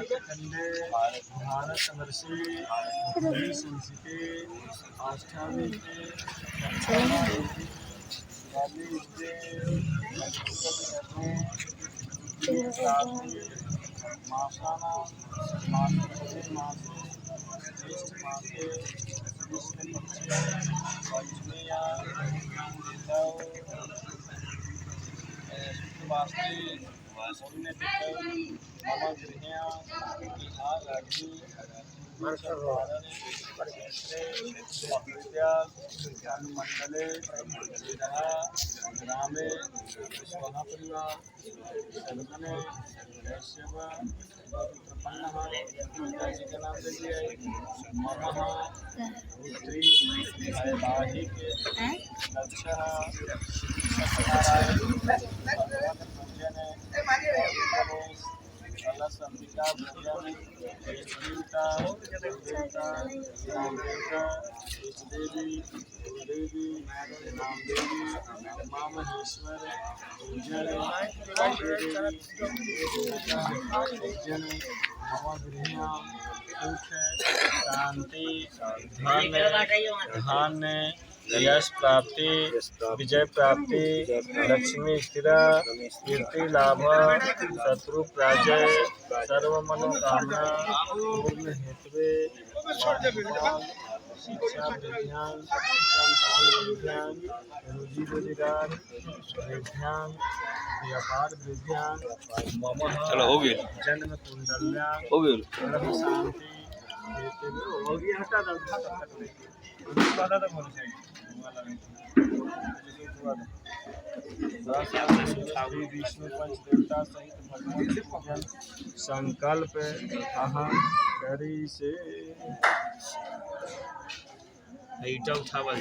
खंडे भारतवर्षे भूमि संस्कृते आष्टामी मासाना मासे ज्येष्ठ मासे पंचमीया मंडले ग्रामे स्वपरिवार संगने वैश्यव पिताजी का नाम दीजिए मम पुत्री वैवाहिक लक्ष्य कलश अंबिका भजन देवता देवता देवी देवी नामदेवी उमा महेश्वर पूजन पूजन मम गृह सुख शांति धन यश प्राप्ति विजय प्राप्ति लक्ष्मी स्थिरा कीर्ति लाभ शत्रु पराजय सर्व मनोकामना पूर्ण हेतुवे शिक्षा विज्ञान संतान विज्ञान रोजी रोजगार विज्ञान व्यापार विज्ञान मम जन्म कुंडल्या ग्रह शांति विष्णु पंचदेवता सहित भगवान संकल्प अहम करी से ईटा उठावल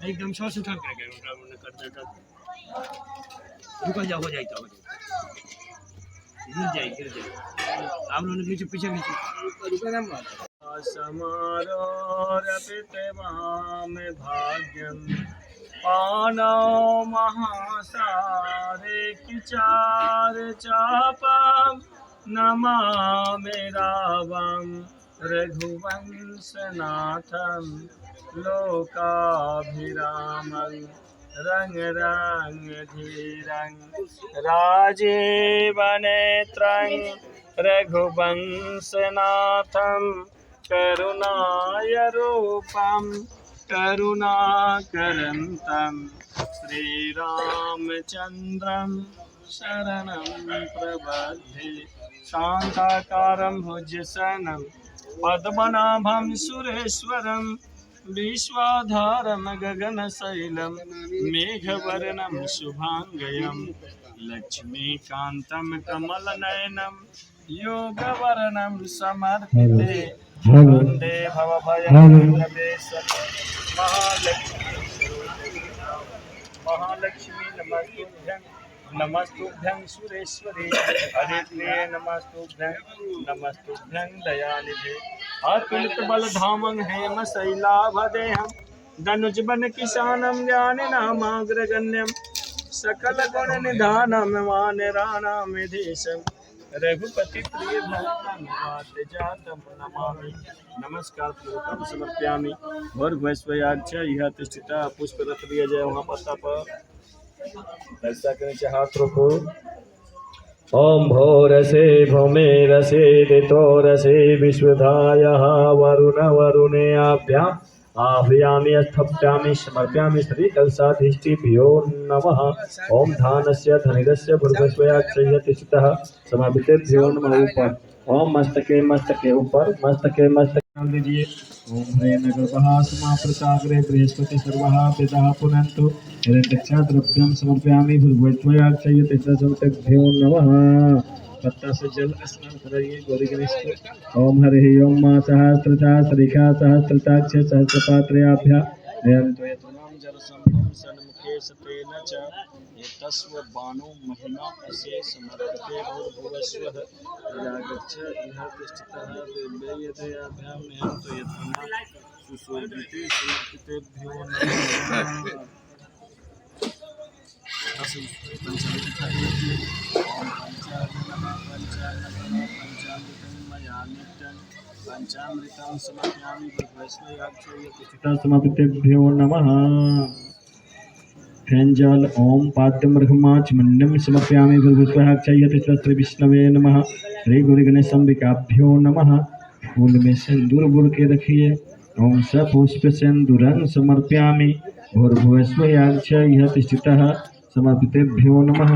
एकदम शॉर्ट उठा कर रुका जा हो जाएगा गिर जाए आप लोगों ने नीचे पीछे समारोपित माम भाग्यम पानो महासारे किचार चापम नमामि रावं रघुवंशनाथं लोकाभिरामं रंग रंग धीरं राजीवनेत्रं रघुवंशनाथं करुणायरूपं करुणाकरन्तं श्रीरामचन्द्रं शरणं प्रपद्ये शान्ताकारं भुजगशयनं पद्मनाभं सुरेश्वरं विश्वाधारं गगनशैलं मेघवर्णं शुभांगं लक्ष्मीकान्तं कमलनयनं योगवर्णं समर्पिते वन्दे भवभयहरवेश्वरं महालक्ष्मी नमस्तुभ्यं नमस्तुभ्यं सुरेश्वरी हरिप्रिये नमस्तुभ्यं दयानिधे अतुलित बलधामं हेम शैलाभदेहं धनुजबन किशानं ज्ञानिनामाग्रगण्यं सकल गुण निधानं वानराणामेधीशं रघुपति प्रिय भक्तं वातजातं नमामि नमस्कार पूर्वकं समर्पयामि और वैश्वयाच यह तिष्ठिता पुष्प रथ दिया जाए वहाँ पत्ता पर ऐसा के नीचे हाथ रखो। ओम भोरसे भौमे रसे दितो रसे विश्वधायः वरुण वरुणेयाभ्याम् आह्वयामि स्थप्यामि समर्पयामि श्री कलशाधिष्ठिभ्यो नमः। ओम धानस्य धनिरस्य भूर्भुवस्वयाक्षयः तिष्ठितः समापितेभ्यो नमः। ऊपर ओम मस्तके ऊपर मस्तके नाम लीजिए। ओम ह्रीं गर्भः समाप्रसाग्रे बृहस्पति सर्वः पितः पुनन्तु हिरण्यक्षा द्रव्यं समर्पयामि भूर्भुवस्वयाक्षयः तिष्ठितः नमः। पत्ता से जल स्नान कराइए गौरी गणेश को। ओम हरि ओम मा सहस्रता सरिखा सहस्रताक्ष सहस्रपात्रयाभ्या नयन्तो यतुनां जलसंभं सन्मुखे सतेन च एतस्व बाणो महिमा असे समर्पिते भूर्भुवस्वः यागच्छ इह तिष्ठतः देव्यै यदयाभ्यां निहन्तो यत्रमा सुशोभिते समर्पितेभ्यो नमः। पंचामृतं समर्पयामि समर्पितेभ्यो नमः। फेंजल ओम पाद्यमृगमाचमन्यं समर्पयामि भूर्भुवस्वः विष्णवे नमः। श्री गुरु गणेशाम्बिकाभ्यो नमः। फूल में सिंदूर बुर के रखिए। ओम सपुष्प सिंदूरं समर्पयामि भूर्भुवस्वः तिष्ठतः समर्पितेभ्यो नमः।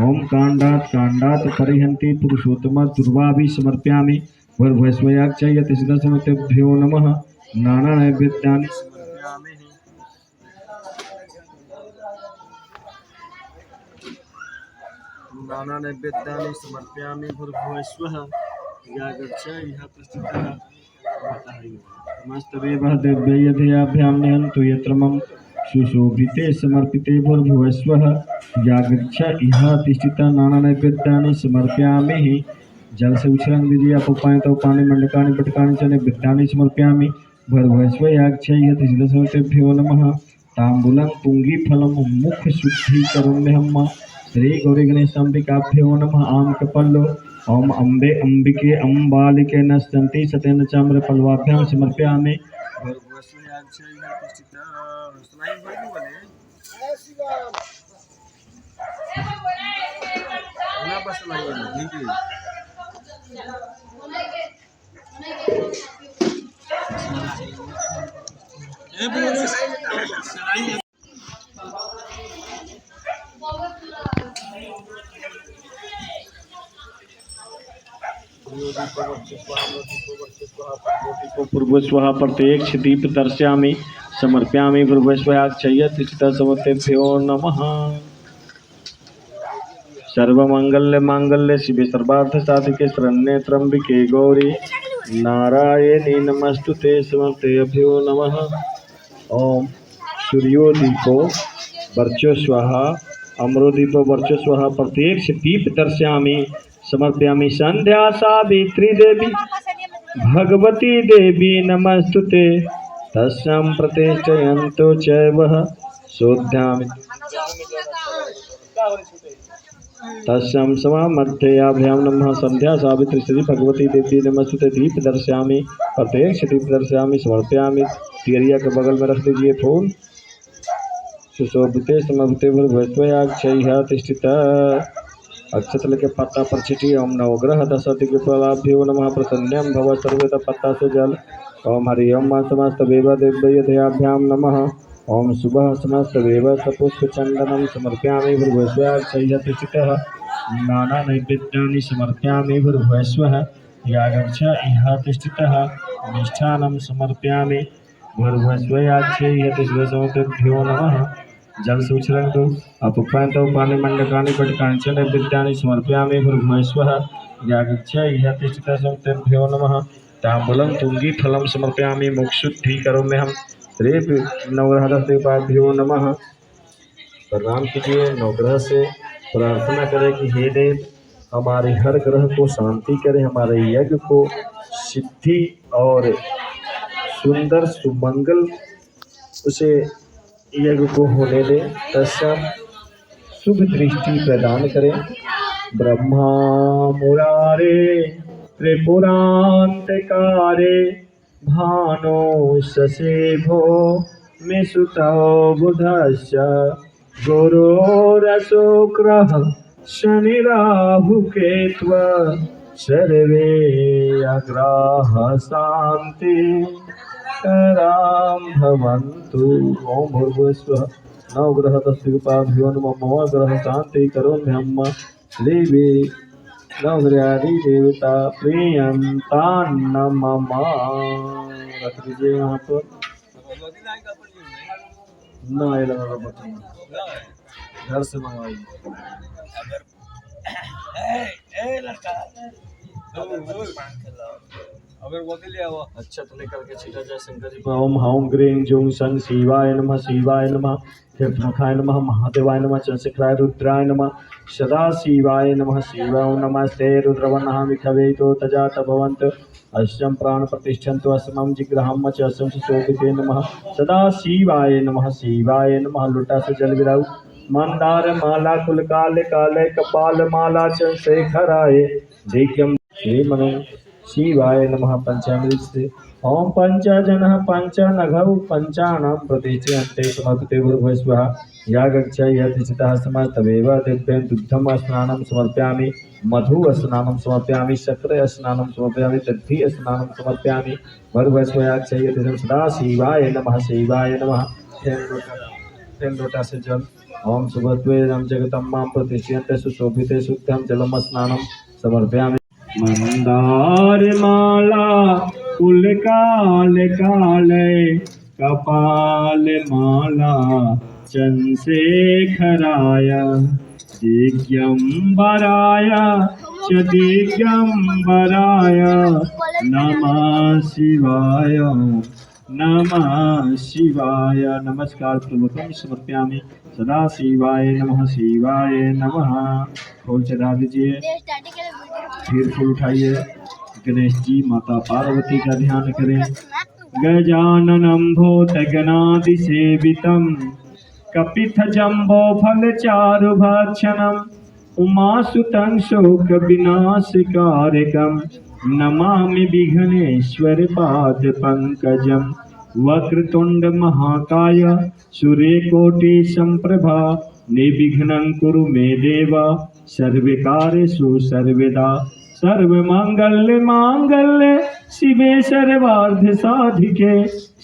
ओम कांडात परिहन्ति पुरुषोत्तम दुर्वाभि समर्पयामि भूर्भुवस्वः तिष्ठतः समर्पितेभ्यो नमः। नाना नैवेद्यानि समर्पयामि। नाना नैवेद्यानि समर्पयामि भूर्भुवस्वः यागच्छ इह तिष्ठतः नमस्तदेवः देव्यै यदयाभ्यां निहन्तो यत्र मम सुशोभिते समर्पिते भूर्भुवस्वः यागच्छ इह तिष्ठतः नाना नैवेद्यानि समर्पयामि। जल से उच्छृंग दीजिए। आप उपाय तो पानी मंडकानि पटकानि च नैवेद्यानि समर्पयामि भूर्भुवस्वः यागच्छ इह तिष्ठतः समर्पितेभ्यो नमः। ताम्बूलं पुंगीफलं मुख शुद्धीकरोम्यहम्। श्री गौरी गणेशाम्बिकाभ्यो नमः। आम कपल्लो ओम अम्बे अम्बिके अम्बालिके नश्यन्ति सतेन चाम्रफलवाभ्यां समर्पयामि भूर्भुवस्वः यागच्छ इह तिष्ठतः। पूर्वस्वः प्रत्येक दीप दर्शयामि समर्पयामि भूर्भुवस्वः यागच्छ इह तिष्ठतः समर्पितेभ्यो नमः। सर्वमंगल्य मांगल्य शिवे सर्वार्थ साधिके शरण्ये त्र्यंबके गौरी नारायणी नमस्तुते समर्पितेभ्यो नमः। ओम सूर्योदीपो वर्चस्वः अमरोदीपो वर्चस्वः प्रत्येक दीप दर्शयामि समर्पयामि। संध्या सावित्री देवी भगवती देवी नमस्तुते तस्यां प्रतिष्ठयन्तो च वः शोध्यामि तस्यां समामध्ययाभ्यां नमः। संध्या सावित्री श्री भगवती देवी नमस्तुते दीप दर्शयामि प्रत्येक दीप दर्शयामि समर्पयामि। तिरिया के बगल में रख दीजिए फूल। सुशोभिते समर्पिते भूर्भुवस्वः यागच्छ इह तिष्ठतः। अक्षतल के पत्ता पर छिटिए। ओम नवग्रह दशदिक्पालाभ्यो नमः। प्रसन्नं भव सर्वदा पत्ता से जल। ओम हरि ओम समस्त वेव देव्यै यदयाभ्यां नमः। ओम शुभः समस्त वेव सपुष्पचन्दनं समर्पयामि भूर्भुवस्वः यागच्छ इह तिष्ठतः। नाना नैवेद्यानि समर्पयामि भूर्भुवस्वः यागच्छ इह तिष्ठतः। मिष्ठान्नं समर्पयामि भूर्भुवस्वः यागच्छ इह तिष्ठतः समर्पितेभ्यो नमः। जल से उच्छृंग दो। आप उपायन्तौ पानी मंडकानि पटकानि च नैवेद्यानि समर्पयामि भूर्भुवस्वः यागच्छ इह तिष्ठतः समर्पितेभ्यो नमः। ताम्बूलं पुंगीफलं समर्पयामि मुखशुद्धीकरोम्यहम्। श्री नवग्रह देवताभ्यो नमः। प्रणाम कीजिए। नवग्रह से प्रार्थना करें कि हे देव हमारे हर ग्रह को शांति करें, हमारे यज्ञ को सिद्धि और सुंदर सुमंगल उसे यज्ञ को होने दे। तस्या शुभ दृष्टि प्रदान करें। ब्रह्मा मुरारे त्रिपुरांतकारे भानो शशेभो मिसुतो बुधस्य गुरोरशुक्रः शनिराहुकेत्व सर्वे अग्राः शान्ति करां भवन्तु। ओम भूर्भुवस्वः नवग्रह दशदिक्पालाभ्यो नमः। मम ग्रह शांति करोम्यहम्। देवी नवग्रहादि देवता प्रियंतान् मम। रख दीजिए यहाँ पर। ना ये लगा बटन घर से मंगवाइए। अक्षत लेकर के छीटा जाए शंकर जी पर। ओम हौम ग्रीं जूं सं शिवाय नमः शिवाय नमः तीर्थमुखाय नमः महादेवाय नमः चंद्रशेखराय रुद्राय नमः सदा शिवाय नमः शिवाय। ओम नमस्ते रुद्रवर्णः मिखवेतो तजात भवन्त अश्वं प्राण प्रतिष्ठन्तु अस्मं जिग्रहं च अस्मं सुशोभिते नमः सदा शिवाय नमः शिवाय नमः। लोटा से जल गिराऊ। मंदार माला कुल काले काले कपाल माला चंद्रशेखराय दिव्यम श्रीमने शिवाय नमः। पंचामृत से ओम पंचजनः पंचनघौ पंचानां प्रतिष्ठन्ते समर्पिते भूर्भुवः यागक्षयतिचितः समस्तमेव दिव्यं दुग्धं स्नानं समर्पयामि मधु स्नानं समर्पयामि शक्र स्नानं समर्पयामि दधि स्नानं समर्पयामि भूर्भुवः यागक्षयतिं सदा शिवाय नमः शिवाय नमः। तेन लोटा से जल। ओम सुभद्वेदं जगतं मां प्रतिष्ठन्ते सुशोभिते शुद्धं जलम स्नानं समर्पयामि। मंदार माला कुल काल काले कपाल माला चंद्रशेखराय दिगंबराय च दिगंबराय नमः शिवाय नमः शिवाय। नमस्कार पूर्वकं समर्पयामि सदा शिवाय शिवाय नमः। फूल चढ़ा दीजिए। फिर फूल उठाइए। गणेश जी माता पार्वती का ध्यान करें। गजाननं भूतगणादि सेवितं कपिथ जम्बो फल चारु भक्षणम् उमासुतं शोक विनाशकारकं नमामि विघ्नेश्वर पाद पंकजं वक्रतुंड महाकाय सूर्यकोटि संप्रभा निर्विघ्नं कुरु मे देव सर्वकार्येषु सर्वदा सर्वमंगल मांगल्ये शिवे सर्वार्थ साधिके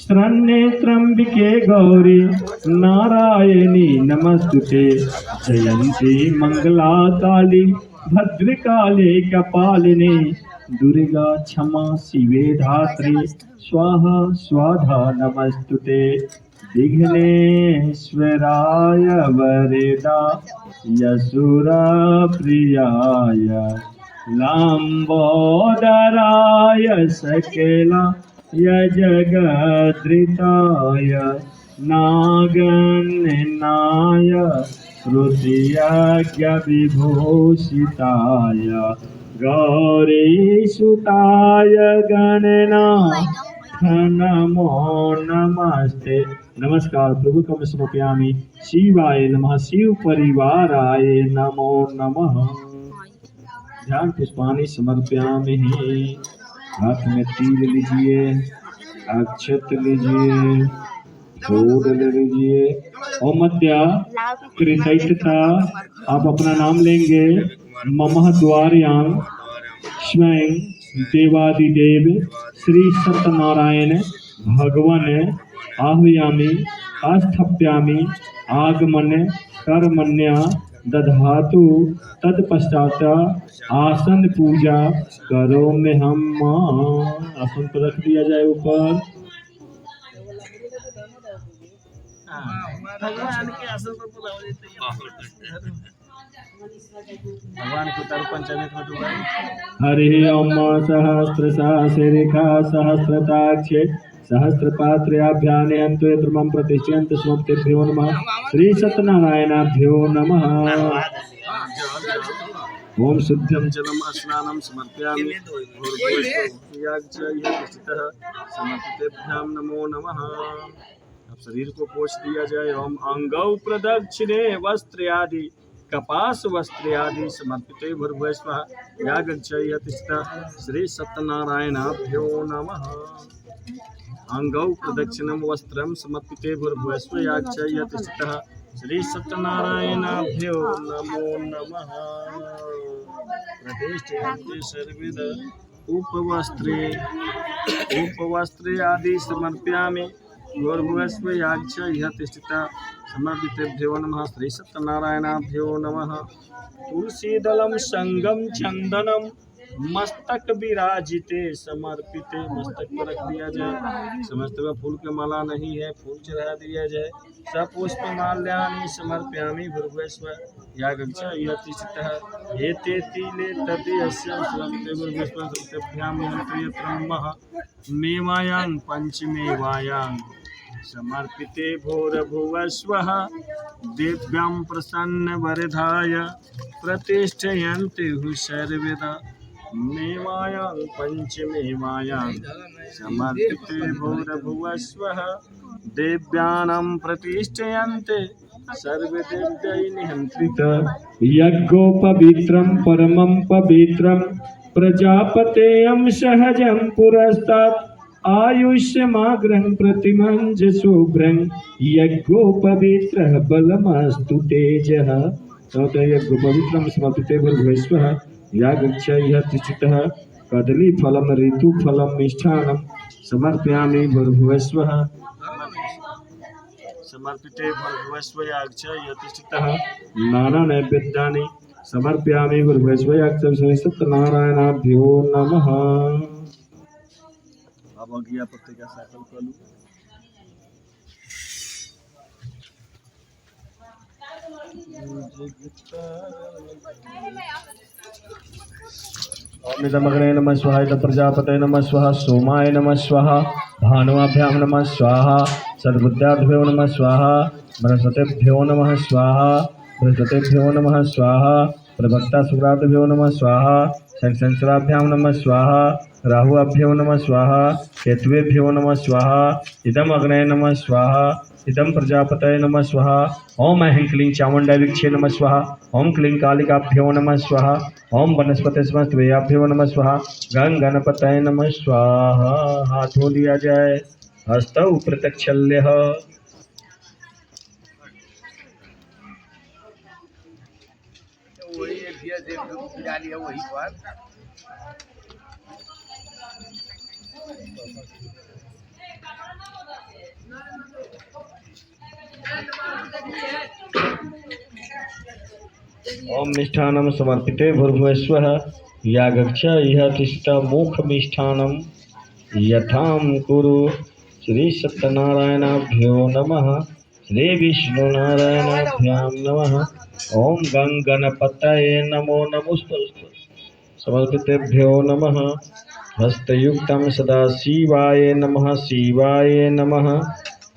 शरण्ये त्र्यंबके गौरी नारायणी नमस्तुते जयंती मंगला काली भद्रकाले कपालिनी दुर्गा क्षमा शिवे धात्री स्वाहा स्वाधा नमस्तुते विघ्नेश्वराय वरदा यशुरा प्रियाय लंबोदराय सकला जगद्रिताय नागन्नाय श्रुतियज्ञ विभूषिताय गौरीसुताय गणनाथ नमो नमस्ते। नमस्कार प्रभु कम समर्पयामि शिवाय नमः शिव परिवाराय नमो नमः। ध्यान पुष्पाणि समर्पयामि। हाथ में तिल लीजिए अक्षत लीजिए फूल ले लीजिए और मध्य कृतज्ञता आप अपना नाम लेंगे। मम द्वार्यां स्वयं देवादिदेव श्री सत्यनारायण भगवन आह्वयामि आस्थाप्यामि आगमन कर्मण्य दधातु तत्पश्चात आसन पूजा करो में हम। आसन पर रख दिया जाए ऊपर। भगवान के आसन पर बुलाओ देते हैं। भगवान को तरु पंचामृत में डुबाई। हरि ओम सहस्रशा शिरेखा सहस्रताक्षे सहस्रपात्र्याभ्यां त्वं प्रतिष्ठन्त स्वप्तेभ्यो नमः श्री सत्यनारायणाभ्यो नमः। ओम शुद्धं जलम स्नानं समर्पयामि समर्पितेभ्यां नमो नमः। अब शरीर को पोंछ दिया जाए। ओम अंगौ प्रदक्षिणे वस्त्र आदि कपास वस्त्र आदि समर्पिते भूर्भुवः यागक्षयतिष्ठा श्री सत्यनारायणाभ्यो नमः। अंगौ प्रदक्षिणं वस्त्रं समर्पिते भूर्भुवः यागक्षयतिष्ठा श्री सत्यनारायणाभ्यो नमो नमः। प्रतिष्ठन्ते सर्वदा उपवस्त्रे आदि समर्पयामि भूर्भुवः यागक्षयतिष्ठा समर्पितेभ्यो नमः श्री सत्यनारायणाभ्यो नमः। तुलसीदलं संगं चंदनं मस्तक विराजिते समर्पिते, मस्तक पर रख दिया जाए। समस्त में फूल के माला नहीं है, फूल चढ़ा दिया जाए। सपुष्प माल्यानि समर्पयामि भूर्भुवस्व यागच्छ यतिष्ठितः एतेति ले तद्यस्य स्वस्ति भूर्भुवस्व सप्तभ्यां नियन्त्रियत्रमः मेवायां पंचमेवायां समर्पिते भूर्भुवस्वः दिव्यं प्रसन्न वरदाय प्रतिष्ठयन्ति सर्वदा मेवायां पंचमेवायां समर्पिते भूर्भुवस्वः दिव्यानां प्रतिष्ठयन्ते सर्वदेव्यै निहन्त्रित यज्ञोपवित्रं परमं पवित्रं प्रजापतेयं सहजं पुरस्तात् आयुष्यमाग्रं प्रतिमञ्च शुभ्रं यज्ञोपवित्रः बलमस्तु तेजः। यज्ञोपवित्रं समर्पिते भूर्भुवस्वः यागच्छ यतिष्ठितः कदलीफलं ऋतुफलं मिष्ठान्नं समर्पयामि भूर्भुवस्वः समर्पिते भूर्भुवस्व यागच्छ यतिष्ठितः नानानैवेद्यानि समर्पयामि भूर्भुवस्वः यागच्छ सत्यनारायणाभ्यो नमः। अब अगिया पत्रिका साकल कलू ओमिदमग्ने नमः स्वाहा इद प्रजापते नमः स्वाहा सोमाय नमः स्वाहा भानुभ्यां नमः स्वाहा सद्बुद्धाभ्यो नमः स्वाहा बृहस्पतिभ्यो नमः स्वाहा बृहस्पतिभ्यो नमः स्वाहा प्रभक्ता सुराभ्यो नमः स्वाहा संसंसराभ्यां नमः स्वाहा राहुभ्यो नमः स्वाहा केतुभ्यो नमः स्वाहा इदम अग्नये नमः स्वाहा इदम प्रजापतये नमः स्वाहा ओम ऐं क्लीं चामुण्डाय विक्षे नमः स्वाहा ओम क्लीं कालिकाभ्यो नमः स्वाहा ओम वनस्पति समस्तवेयाभ्यो नमः स्वाहा गं गणपतये नमः स्वाहा। हाथ धो लिया जाए। हस्तौ प्रत्यक्षल्यः वही एक दिया से डाली है वही पर ओम मिष्ठानं समर्पिते भूर्भुवस्वः यागच्छ यतिष्ठितः मुखमिष्ठानं यथां कुरु। श्री सत्यनारायणाभ्यो नमः श्री विष्णुनारायणाभ्यां नमः। ओम गं गणपतये नमो नमोस्तुते समर्पितेभ्यो नमः। हस्तयुक्तं सदा शिवाय नमः शिवाय नमः।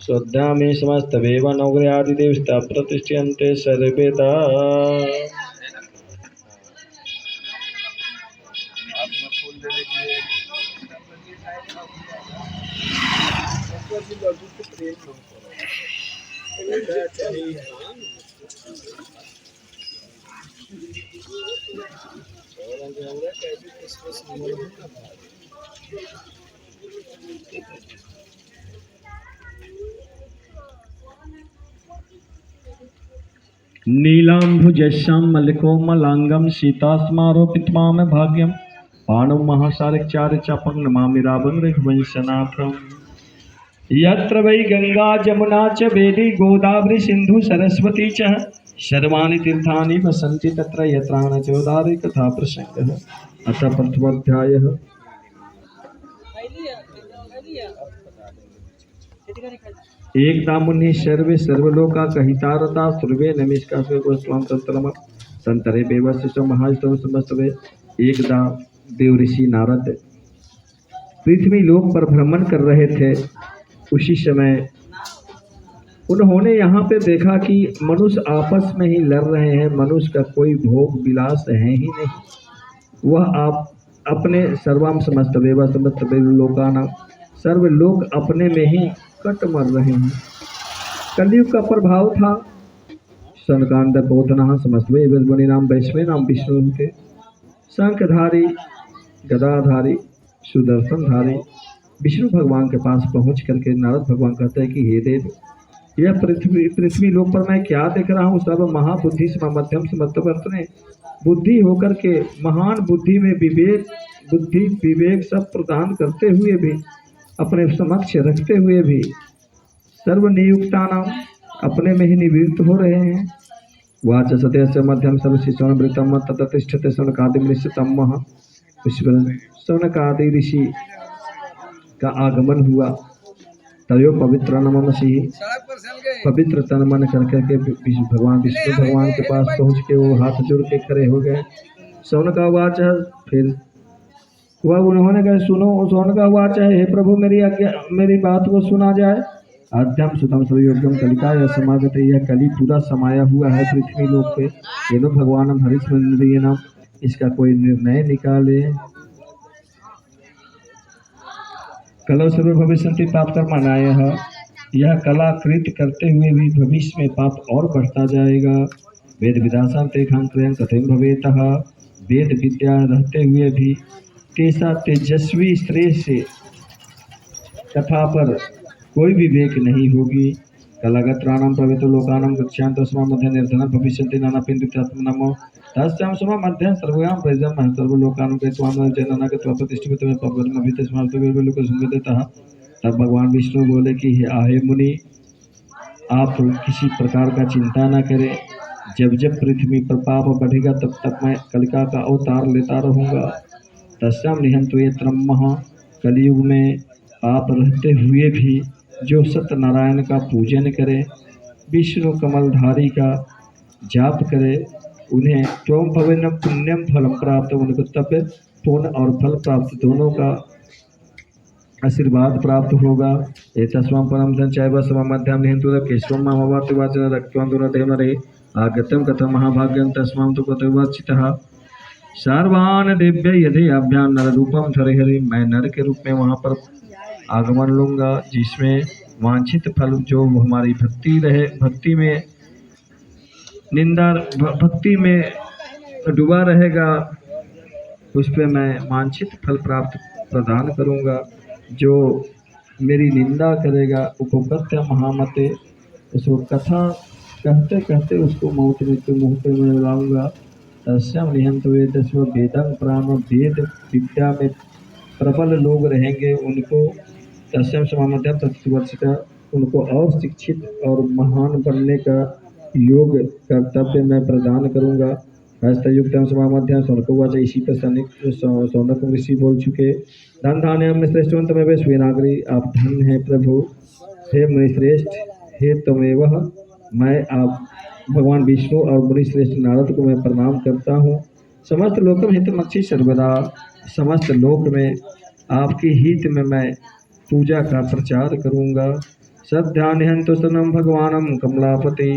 श्रद्धामि समस्तदेवानुग्रहादिदेवता प्रतिष्ठन्ते सर्वदा। नीलाम्भुजस्यां मल्लिकोमलांगं सीतास्मारोपितमां भाग्यं पाणौ महासारचार्यचापं नमामि रावं रघुवंशनाथम्। यत्र वै गंगा जमुना च वेदी गोदावरी सिंधु सरस्वती च सर्वाणि तीर्थानि वसन्ति तत्र यत्राणचोदारे कथा प्रसंगः। अथ प्रथमोऽध्यायः। एकदा मुनि सर्वे सर्वलोका कहितारता सर्वे नमिष्कास्वे गोस्वाम तंत्रम तंत्रे बेवस्य महास्तव समस्तवे। एकदा देव ऋषि नारद पृथ्वी लोक पर भ्रमण कर रहे थे। उसी समय उन्होंने यहाँ पे देखा कि मनुष्य आपस में ही लड़ रहे हैं। मनुष्य का कोई भोग विलास है ही नहीं। वह आप अपने सर्वाम समस्त वेवा समस्त लोकाना सर्व लोग अपने में ही कट मर रहे हैं। कलयुग का प्रभाव था। सनकांड पोतना समस्त वेदमुनि नाम वैष्णव नाम विष्णु के शंखधारी गदाधारी सुदर्शनधारी विष्णु भगवान के पास पहुंच करके नारद भगवान कहते हैं कि हे देव, यह पृथ्वी लोक पर मैं क्या देख रहा हूँ। सर्व महाबुद्धि से मध्यम समर्थवर्त ने बुद्धि होकर के महान बुद्धि में बुद्धि विवेक सब प्रदान करते हुए भी अपने समक्ष रखते हुए भी सर्वनियुक्ता नाम अपने में ही निवृत्त हो रहे हैं। वाच सत्य मध्यम सर्व शिशुन वृतम ततिष्ठते सनकादिम निश्चितम उस पर शौनक आदि ऋषि का आगमन हुआ। तयो पवित्र नमसी, सड़क पर चल गए। पवित्र तन मन कर करके भगवान विष्णु भगवान के पास पहुंच के वो हाथ जोड़ के खड़े हो गए। शौनकावाच, फिर वह उन्होंने कहा सुनो। शौनकावाच, हे प्रभु मेरी बात को सुना जाए। आद्यम सुतम सुयोग्यम कलिका यह समागत, यह कली पूरा समाया हुआ है पृथ्वी लोक पे। ये लो भगवान हरिश्चंद्र नाम, इसका कोई निर्णय निकाले। कला सर्व भविष्य पाप कर्मणाय, यह कला कृत करते हुए भी भविष्य में पाप और बढ़ता जाएगा। वेद विदासां तेषां क्रयं कथं भवेतः, वेद विद्या रहते हुए भी तेसा तेजस्वी श्रेष्ठ से कथा पर कोई विवेक नहीं होगी। कलागत्राणां प्रवेतो लोकानां गच्छान तस्मा मध्य निर्धन भविष्यन्ति नाना पिंडितात्मनमो तस्यां समा मध्य सर्वयां प्रजम सर्वलोकानां कृत्वा जनना कृत्वा प्रतिष्ठित में पवनम अभितस्मात् लोक संगतः। तब भगवान विष्णु बोले कि हे मुनि, आप किसी प्रकार का चिंता न करें। जब जब पृथ्वी पर पाप बढ़ेगा तब तक मैं कलिका का अवतार लेता रहूँगा। तस्याम निहंतु ये त्रम्मः, कलयुग में पाप रहते हुए भी जो सत्यनारायण का पूजन करे, विष्णु कमलधारी का जाप करे, उन्हें त्वं भवेन पुण्यम फलम प्राप्त, उनको तब पुण्य और फल प्राप्त दोनों का आशीर्वाद प्राप्त होगा। एतस्मां परम धनचैव सममध्यं निहंतु केशवं मामवाति वाचन रक्तवन्तुरधेमरे आगत्यं कथं महाभाग्यं तस्मां तु कथवचितः। सर्वान दिव्य यदि अभ्यान नर रूपम धरे हरि, मैं नर के रूप में वहाँ पर आगमन लूँगा, जिसमें वांछित फल जो हमारी भक्ति रहे, भक्ति में निंदा भक्ति में डूबा रहेगा, उस पर मैं वांछित फल प्राप्त प्रदान करूँगा। जो मेरी निंदा करेगा उपपत्य महामते, उसको कथा कहते कहते उसको मौत मृत्यु मुहूर्त में लाऊंगा। तस्याम निहंत वेदस्व वेदं प्राणो, वेद विद्या में प्रबल लोग रहेंगे, उनको तस्याम समामध्यम तत्वर्षित, उनको और शिक्षित और महान बनने का योग कर्तव्य मैं प्रदान करूँगा। हस्तयुक्तम समामध्यम शौनकवाच, इसी पर शौनक ऋषि बोल चुके। धन धान्य में श्रेष्ठवंत में स्वीनागरी, आप धन है प्रभु, हे मुनिश्रेष्ठ, हे तमेव। मैं आप भगवान विष्णु और मुनिश्रेष्ठ नारद को मैं प्रणाम करता हूँ। समस्त लोक में हितमक्षी सर्वदा, समस्त लोक में आपके हित में मैं पूजा का प्रचार करूँगा। सब ध्यान हंतो सनम भगवानम कमलापति,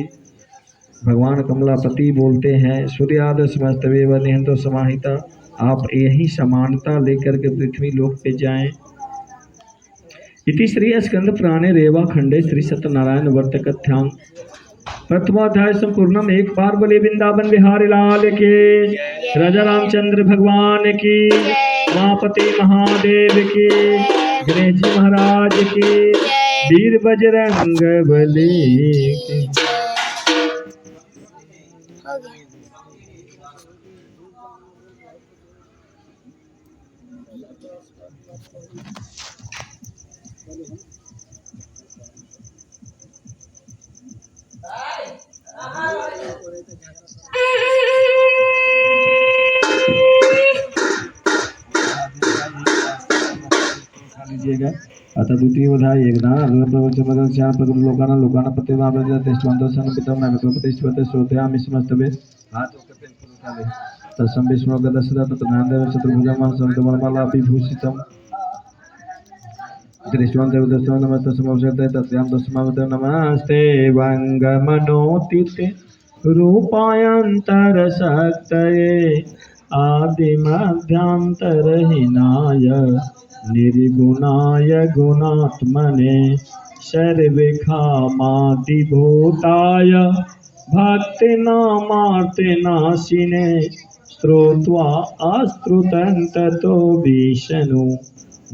भगवान कमलापति बोलते हैं, सूर्याद समस्त वेव निहंतो समाहिता, आप यही समानता लेकर के पृथ्वी लोक पे जाएं। इति श्री स्कंद पुराणे रेवा खंडे श्री सत्यनारायण व्रत कथ्यां प्रथमाध्याय संपूर्णम। एक बार बोले वृंदावन बिहारी लाल के, राजा रामचंद्र भगवान की, उमापति महादेव की, गणेश जी महाराज की, वीर बजरंग बली की। लीजिएगा। अतः द्वितीय अध्याय लोकाना लोकाना प्रतिष्ठित श्रोतयामि समस्तवे तत्सम विष्णु गदस्र तत्नादेव चतुर्भुजं संतमलमलापि भूषितम् दृष्टवान् देवदस्यो नमस्ते समोषते तस्यां तस्मात् नमस्ते वंगमनोतीते रूपायन्तरशक्तये आदिमध्यांतरहीनाय निर्गुणाय गुणात्मने सर्वकामादिभूताय भक्तिनामार्तिनाशिने श्रोत्वा अश्रुतं ततो विष्णु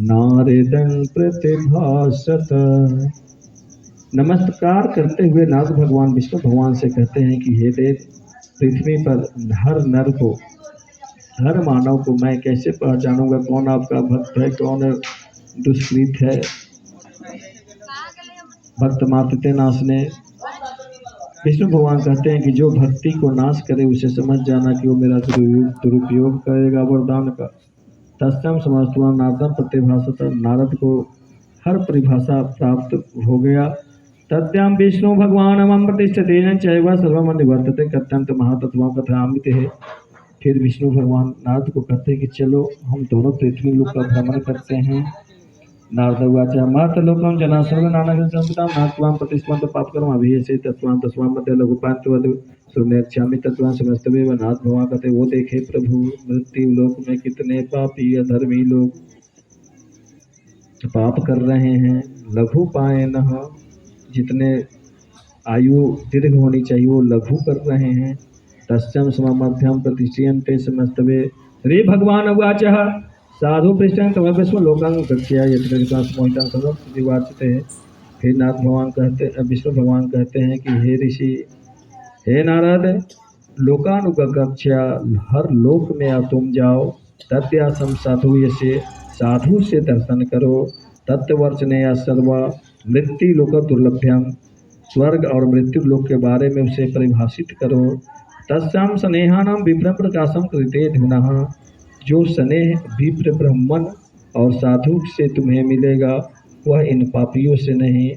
नारदं प्रतिभासत। नमस्कार करते हुए नारद भगवान विष्णु भगवान से कहते हैं कि हे देव, पृथ्वी पर हर नर को, हर मानव को मैं कैसे पहचानूंगा कौन आपका भक्त है, कौन दुष्कृत है। भक्त मात्रते नाशने, विष्णु भगवान कहते हैं कि जो भक्ति को नाश करे उसे समझ जाना कि वो मेरा दुरुपयोग करेगा वरदान का। तस्याम समस्तवान नारदम प्रतिभाषत, नारद को हर परिभाषा प्राप्त हो गया। तद्याम विष्णु भगवान मम प्रतिष्ठितेन चैव सर्वम निवर्तते कथ्यंत महातत्त्वं कथयामि है। फिर विष्णु भगवान नारद को कहते हैं कि चलो हम दोनों पृथ्वी लोक का भ्रमण करते हैं। नारद उवाच मातलोकं जना सर्व नानागं संस्कृतां नात्वां प्रतिष्ठन्त पापकर्म अभियसे तस्वां तस्वां मध्य लघुपान्तवद सुम्यक्षामि तत्वां समस्तमेव। नाथ भगवान कहते वो देखे प्रभु मृत्यु लोक में कितने पापी अधर्मी लोग पाप कर रहे हैं। लघु पाए न, जितने आयु दीर्घ होनी चाहिए वो लघु कर रहे हैं। तस्यम समध्यम प्रतिष्ठियन्ते समस्तवे। श्री भगवान उवाच साधु पृष्ठं तव विश्व लोकांग कक्ष्या यत्र विकास मोहितं सर्वं प्रतिवाचिते। फिर नाथ भगवान कहते विष्णु भगवान कहते हैं कि हे ऋषि, हे नारद, लोकानुगक्षा हर लोक में तुम जाओ। तद्यासम साधु यसे, साधु से दर्शन करो। तत्वर्चने या सर्व मृत्यु लोक दुर्लभ्यम, स्वर्ग और मृत्यु लोक के बारे में उसे परिभाषित करो। तस्याम स्नेहानाम विप्र प्रकाशम कृते धुनः, जो स्नेह विप्र ब्राह्मण और साधु से तुम्हें मिलेगा वह इन पापियों से नहीं।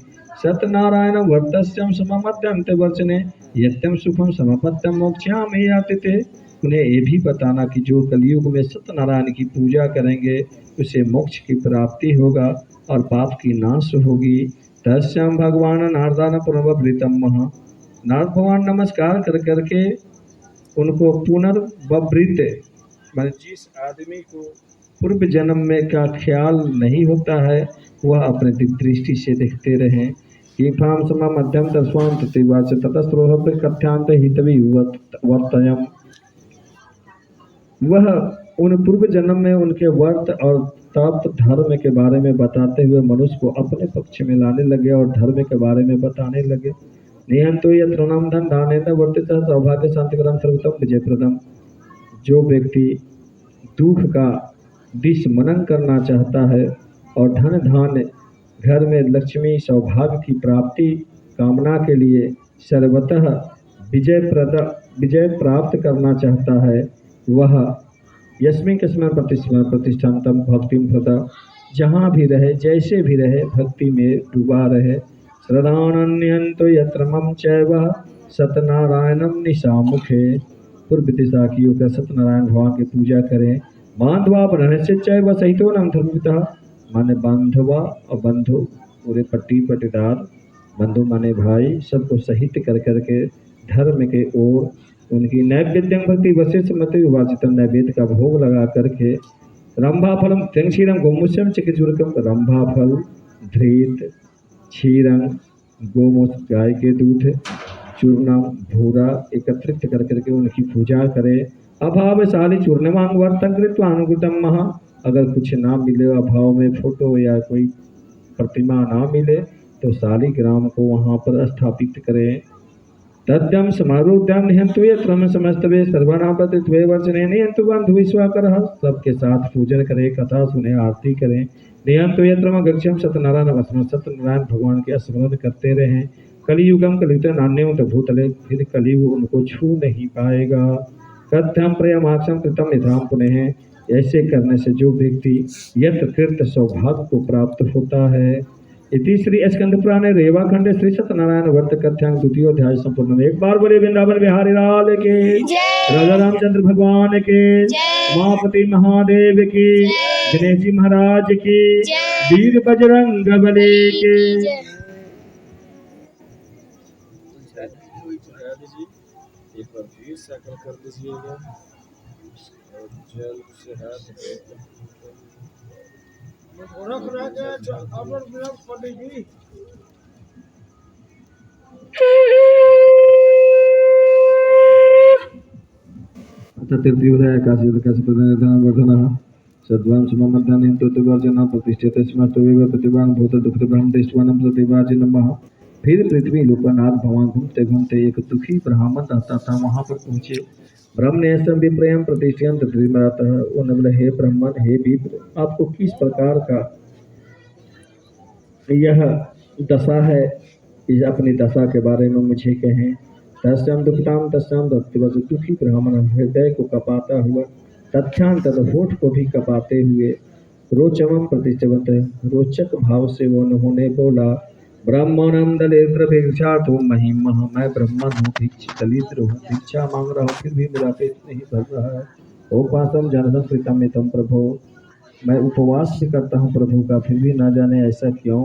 सत्यनारायण वर्तस्यम सममत्यंत वर्चने यत्यम सुखम समपत्यम मोक्षामि यातिते। उन्हें ये भी बताना कि जो कलयुग में सत्यनारायण की पूजा करेंगे उसे मोक्ष की प्राप्ति होगा और पाप की नाश होगी। तस्याम भगवान नारदान पुनर्वृतम महा, नारद भगवान नमस्कार कर करके उनको पुनर्वृत, जिस आदमी को पूर्व जन्म में का ख्याल नहीं होता है वह अपने दृष्टि से देखते रहें। कीफाम समा मध्यम तस्वाम प्रतिवाच ततस्त्रोह कथ्यांत हितवी वर्तयम। वह उन पूर्व जन्म में उनके व्रत और तप धर्म के बारे में बताते हुए मनुष्य को अपने पक्ष में लाने लगे और धर्म के बारे में बताने लगे। निहंतो यत्र नाम धन दानेन वर्तित सौभाग्य शांतिकरम सर्वोत्तम विजयप्रदम। जो व्यक्ति दुख का विष मनन करना चाहता है और धन धान्य घर में लक्ष्मी सौभाग्य की प्राप्ति कामना के लिए सर्वतः विजय प्राप्त करना चाहता है, वह यस्मिन् कस्मिन् प्रतिष्ठानतम भक्तिम प्रदा, जहाँ भी रहे जैसे भी रहे भक्ति में डूबा रहे। श्रद्धान्यंतो यत्र मम चैव सत्यनारायणम निशामुखे। पूर्व दिशा की होकर सत्यनारायण भगवान की पूजा करें। बांधवा बनस्य चैव सहितो नाम धर्मपिता, माने बांधवा और बंधु पूरे पट्टी पट्टीदार, बंधु माने भाई, सबको सहित कर करके धर्म के ओर उनकी नैवेद्य भक्ति वशिष्ठ मत विभाजित नैवेद्य का भोग लगा करके रंभा फलम क्षीरम गोमुष्यम चिकिचुरकम, रंभा फल धृत क्षीरम गोमुस गाय के दूध चूर्ण भूरा एकत्रित कर करके उनकी पूजा करे। अभावशाली चूर्णमांग वर्तन कृत्वानुगतम महा, अगर कुछ ना मिले अभाव में फोटो या कोई प्रतिमा ना मिले तो शालिग्राम को वहाँ पर स्थापित करें। तद्यम समारोद्यम निहंतु यत्र समस्तवे सर्वनाम प्रतित्वे वर्चने निहंतु बंधु विश्वाकरः, सबके साथ पूजन करें, कथा सुने, आरती करें। निहंतु यत्र गच्छम सत्यनारायण वसम, सत्यनारायण भगवान के स्मरण करते रहें। कलियुगम कलियुग नान्यम तो भूतले, फिर कलियुग उनको छू नहीं पाएगा। कथ्यम प्रियमाक्षम कृतम निधाम पुनः, ऐसे करने से जो व्यक्ति यत्र कृत सौभाग्य को प्राप्त होता है। इति श्री स्कंद पुराणे रेवाखंड श्री सत्यनारायण व्रत कथ्यांग द्वितीय अध्याय संपूर्ण। एक बार बोले वृंदावन बिहारी लाल के, राजा रामचंद्र भगवान के, उमापति महादेव की, गणेश जी महाराज की, वीर बजरंग बली के। एक बार फिर साइकिल कर दीजिएगा और जल से हाथ तीर्थयोदय काशी प्रधान सद्वां सममध्यान तोवर्जना प्रतिष्ठित स्मर्तवेव प्रतिभान भूत दुख ब्रह्म देशवानम प्रतिभाज नमः। फिर पृथ्वी लोकनाथ भगवान घूमते घूमते एक दुखी ब्राह्मण रहता था, वहाँ पर पहुँचे। ब्रह्म ने विप्रयम प्रतिष्ठित त्रिमरातः, उन्होंने बोले हे ब्राह्मण, हे विप्र, आपको किस प्रकार का यह दशा है, इस अपनी दशा के बारे में मुझे कहें। तस्याम दुखताम तस्याम भक्तिवश, दुखी ब्राह्मण हृदय को कपाता हुआ तथ्यां तद होठ को भी कपाते हुए रोचमम प्रतिष्ठवत रोचक भाव से वो उन्होंने बोला, ब्राह्मणम दलिद्र भिक्षा तुम महिम, मैं ब्राह्मण हूँ, दलिद्र हूँ, भिक्षा मांग रहा हूँ, फिर भी मेरा पेट नहीं भर रहा है। उपासम जनसंकृतम प्रभो, मैं उपवास भी करता हूँ प्रभु का, फिर भी ना जाने ऐसा क्यों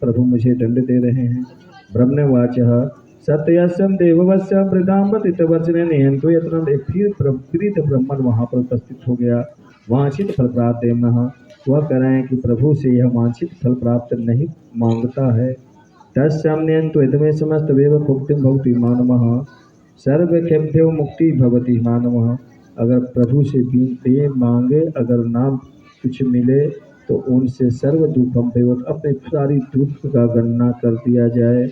प्रभु मुझे दंड दे रहे हैं। ब्रह्मवाचः सत्यस्यम देववस्य प्रदाम्बतित वचने निहंतो यत्न। एक फिर प्रीत ब्राह्मण वहाँ पर उपस्थित हो गया। वांछित फल प्राप्त देमः, वह कह रहे हैं कि प्रभु से यह वांछित फल प्राप्त नहीं मांगता है। तस्याम्यंतो यतमे समस्त वेव भुक्तिम भवति मानवः, सर्वखेभ्यो मुक्ति भवति मानवः। अगर प्रभु से बिन मांगे अगर नाम कुछ मिले तो उनसे सर्व दुखम भवत, अपने सारी दुख का गणना कर दिया जाए।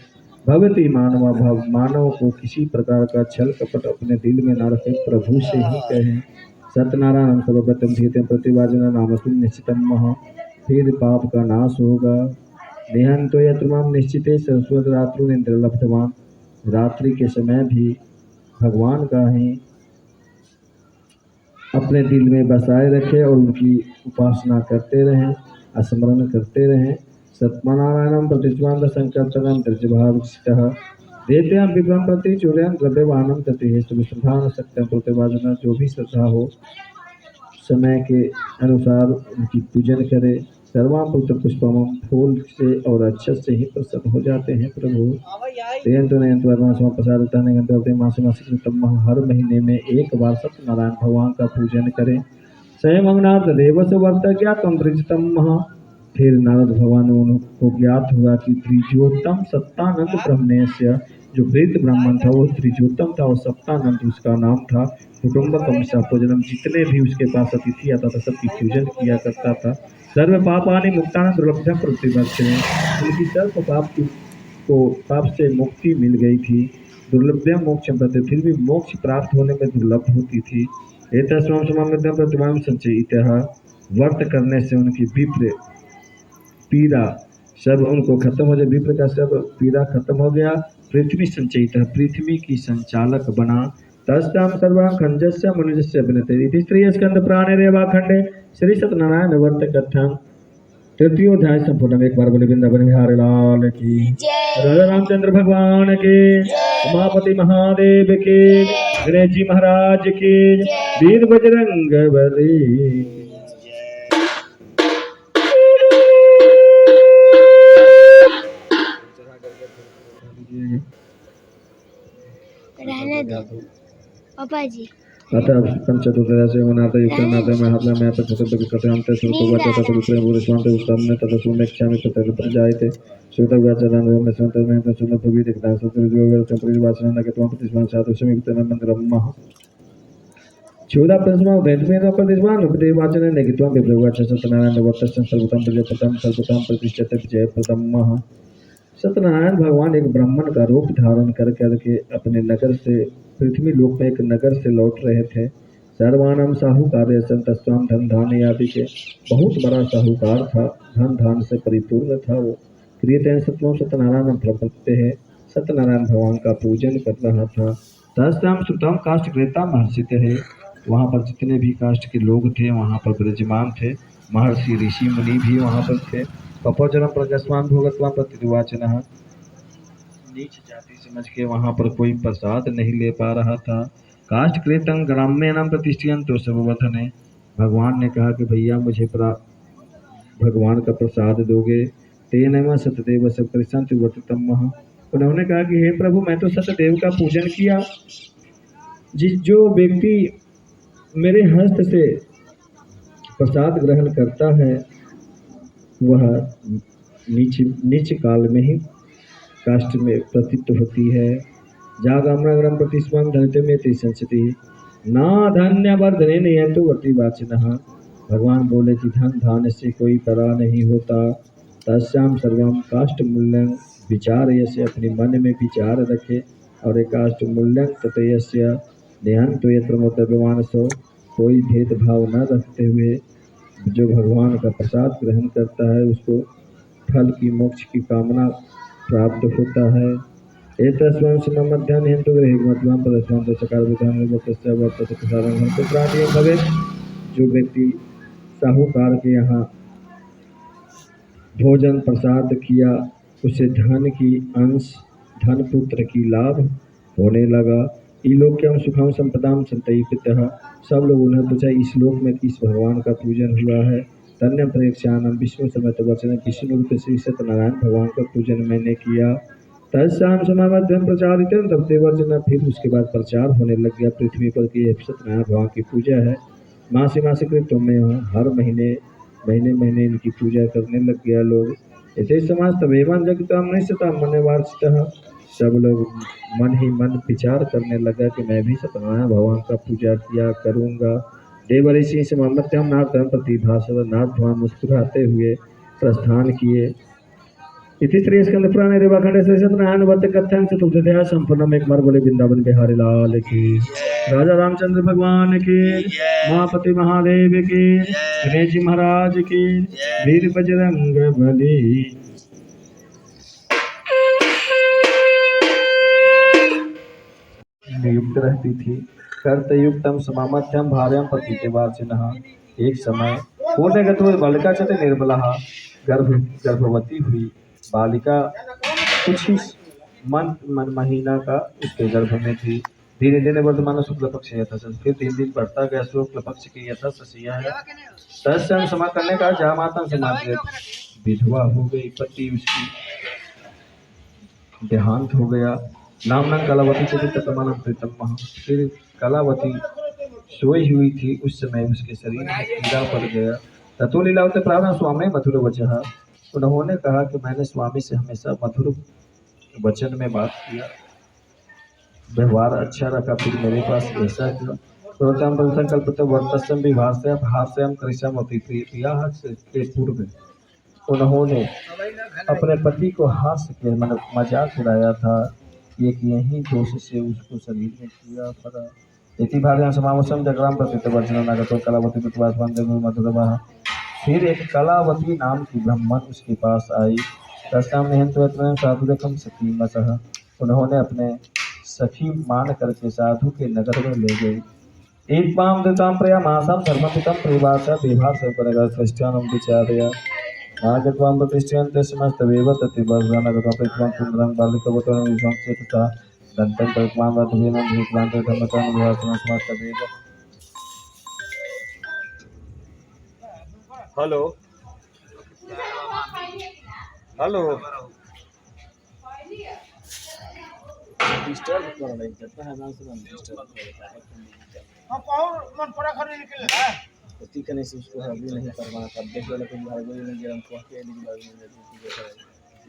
भगवती मानव भाव, मानव को किसी प्रकार का छल कपट अपने दिल में न रखे, प्रभु से ही कहें। सत्यनारायण सर्वगतम धीतम प्रतिवाचन नामस्तु निश्चितम महा, फिर पाप का नाश होगा। निहंतो यत्माम निश्चिते सरस्वत रात्रु इंद्र लब्धवान, रात्रि के समय भी भगवान का ही अपने दिल में बसाए रखे और उनकी उपासना करते रहें, स्मरण करते रहें। सत्मनारायणम प्रतिष्ठान संकल्पनम दृजभाविष्टः देत्याम विद्वान प्रति चूर्याम द्रव्यवानम तति विश्रद्धान सत्यम प्रतिवाचन। जो भी श्रद्धा हो समय के अनुसार उनकी पूजन करे। सर्वाम पुत्र पुष्पम, फूल से और अक्षत से ही प्रसन्न हो जाते हैं प्रभु। हर महीने में एक बार सत्यनारायण भगवान का पूजन करें। स्वयं देव से वर्त ज्ञातम द्विजतम। फिर नारद भगवान उनको ज्ञात हुआ कि द्विजोत्तम सत्तानंद ब्रह्मण्य, जो वृद्ध ब्राह्मण था वो त्रिजोत्तम था और सप्तानंद उसका नाम था। कुटुंबकम पूजनम, जितने भी उसके पास अतिथि आता था सबकी पूजन किया करता था। सर्व पापानि मुक्तान दुर्लभ्यम प्रतिवर्षे, उनकी सर्व पाप से मुक्ति मिल गई थी। दुर्लभ्यम मोक्ष प्रति, फिर भी मोक्ष प्राप्त होने में दुर्लभ होती थी। प्रतिमा संचय, व्रत करने से उनकी विप्र पीड़ा सब उनको खत्म हो जाए, विप्र का सब पीड़ा खत्म हो गया। पृथ्वी संचयित, पृथ्वी की संचालक बना। तस्ताम सर्वां खंजस्य मनुजस्य अभिनते इति स्त्रीय स्कंद प्राणे रेवा खंडे श्री सत्यनारायण वर्त कथन तृतीयोध्याय संपूर्ण। एक बार बोले वृंदावन बिहारी लाल की, राजा रामचंद्र भगवान के, उमापति महादेव के, गणेश जी महाराज के, वीर बजरंग बली। रहने दो पापा जी। अतः पंचतुर्दशी मनाते युक्तनाते महात्मा में प्रचलित विकथांते सुतवाचा तत्पुरुषे पुरुषांते उत्तमने तदसुमेक्षामि तत्र जायते सुतवाचा में संत में सुन भूमि दिखता सतुर्जो परिवाचन न के तुम प्रतिष्ठान साधु समीपतन मंदिरम महा 14 प्रश्न वेदमेन प्रतिष्ठान उपदेवाचन ने कि तुम विप्रवाचा सत्यनारायण वर्तस्य सर्वतम प्रजपतम सर्वतम प्रतिष्ठित जय प्रथम महा। सत्यनारायण भगवान एक ब्राह्मण का रूप धारण कर करके अपने नगर से, पृथ्वी लोक में एक नगर से लौट रहे थे। सर्वानम साहूकार संतस्वाम धन धान आदि के बहुत बड़ा साहूकार था, धन धान से परिपूर्ण था वो। क्रियते सत्वम सत्यनारायण प्रपत्ते है, सत्यनारायण भगवान का पूजन कर रहा था। तस्याम श्रुतम काष्ठ क्रेता महर्षित है, वहाँ पर जितने भी काष्ठ के लोग थे वहाँ पर विराजमान थे। महर्षि ऋषि मुनि भी वहाँ पर थे। कपोचरम प्रजस्वान भोगत्वान प्रतिवाचन, नीच जाति समझ के वहाँ पर कोई प्रसाद नहीं ले पा रहा था। काष्ठ कृतंग ग्राम्य नाम प्रतिष्ठियन तो सर्ववधने, भगवान ने कहा कि भैया मुझे भगवान का प्रसाद दोगे। तेन सतदेव सत्संत वर्ततम महा, उन्होंने कहा कि हे प्रभु मैं तो सतदेव का पूजन किया, जो व्यक्ति मेरे हस्त से प्रसाद ग्रहण करता है वह नीच काल में ही काष्ठ में प्रतीत होती है। जागाम्रग्रम प्रतिस्वाम धनते में संचति ना धन्य वर्धने नहीं है तो वर्तिवाचिन, भगवान बोले कि धन धान से कोई परा नहीं होता। तस्याम सर्वम काष्ठ मूल्यं विचार, यसे अपने मन में विचार रखे और एक काष्ठ मूल्यं ततयस्य देहंतो यत्र मोतव्यमान सो, कोई भेदभाव न रखते हुए जो भगवान का प्रसाद ग्रहण करता है उसको फल की मोक्ष की कामना प्राप्त होता है। एतस्मात् मध्याह्न हेतु ग्रहे मध्याह्न प्रदर्शन तो सकार विधान वर्तस्य वर्तते प्रसारण तो प्राणीय भवे जो व्यक्ति साहूकार के यहाँ भोजन प्रसाद किया उसे धन पुत्र की लाभ होने लगा। इलोक्यम सुखम संपदाम संतैपितः। सब लोग उन्हें पूछा इस लोक में किस भगवान का पूजन हुआ है। धन्य प्रेक्षानम विष्णु समेत वचन विष्णु रूप श्री सत्यनारायण भगवान का पूजन मैंने किया। तत्साम समाध्यम प्रचारित तब से वर्जना। फिर उसके बाद प्रचार होने लग गया पृथ्वी पर कि सत्यनारायण भगवान की पूजा है। मासी कृत्यों में हर महीने इनकी पूजा करने लग गया लोग। ऐसे समाज तमेवान जगताम नहीं सता मन वार्षितः। सब लोग मन ही मन विचार करने लगा कि मैं भी सत्यनारायण भगवान का पूजा किया करूँगा। देवऋषि समामत्यम नारदम प्रतिभासव। नारद भगवान मुस्कुराते हुए प्रस्थान किए। इति श्री स्कंद पुराण रेवाखंड श्री सत्यनारायण व्रत कथन चतुर्थाध्याय संपूर्ण। एक बार बोले वृंदावन बिहारी लाल की, राजा रामचंद्र भगवान की, महापति महादेव की, गणेश जी महाराज की, वीर बजरंग बली। नियुक्त रहती थी कर्तयुक्तम समामध्यम भार्यम पतिवाचिनः। एक समय पूर्णगत बालिका चते निर्मला गर्भवती हुई बालिका कुछ ही महीना का उसके गर्भ में थी। धीरे धीरे वर्तमान शुक्ल पक्ष यथा फिर दिन बढ़ता गया शुक्ल पक्ष की यथा ससिया है। तत्सन समा करने का जहाँ माता समाज विधवा हो गई। पति उसकी देहांत हो गया। नामना कलावती चरित प्रमाण प्रीतम। फिर कलावती सोई हुई थी। उस समय उसके शरीर में कीड़ा पड़ गया। तत्व लीलावती प्राण स्वामी मधुर वचन। उन्होंने कहा कि मैंने स्वामी से हमेशा मधुर वचन में बात किया, व्यवहार अच्छा रखा, फिर मेरे पास ऐसा किया। संकल्पित वर्तस्यम विभाषम हास्यम कृष्ण प्रिया के पूर्व उन्होंने अपने पति को हास्य के मजाक उड़ाया था। एक यही दोष से उसको शरीर में कीड़ा पड़ा। इति भार्या समावसम जगराम प्रति वर्चन नागतो कलावती मधुरवा। फिर एक कलावती नाम की ब्राह्मण उसके पास आई। तस्काम निहंत्वत्वेन साधुरकम सखीमतः। उन्होंने अपने सखी मान करके साधु के नगर में ले गई। एक पाम दताम प्रया मासाम धर्मपितम परिवार विभाग से पड़ेगा श्रेष्ठानम विचारया। नागत्वाम प्रतिष्ठन्ते समस्त वेवतति वर्धनगतम प्रतिमां कुंडलं बालिकवतनं विभंसेतता दंतं परिक्मां वधुवेनं धूक्लांते धर्मचानं विभासनं समस्त वेद। हेलो हेलो डिस्टर्ब कर रही है ना से डिस्टर्ब हम कौन मन पड़ा खरीद के ले पति कने से उसको हरदी नहीं करवाना। तब देख लो लेकिन भाई बोले नहीं हम को के लेकिन भाई ने देखा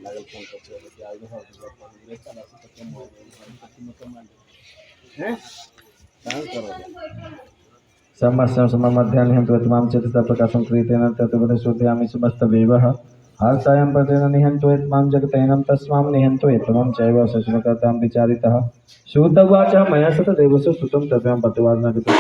लागल फोन कर चले कि आज हो गया चला से कम हो गया पति मत मान है काम करो। समस्या समाध्यान हम तमाम चेतसा प्रकाशम क्रियतेन तत्वते श्रुत्यामि समस्त वेवः हर्षायं पदेन निहंतो एतमां जगतेनं तस्मां निहंतो एतमं चैव सचनकर्तां विचारितः। श्रुतवाच मया सत देवस्य सुतं तस्यां प्रतिवादनकृतं।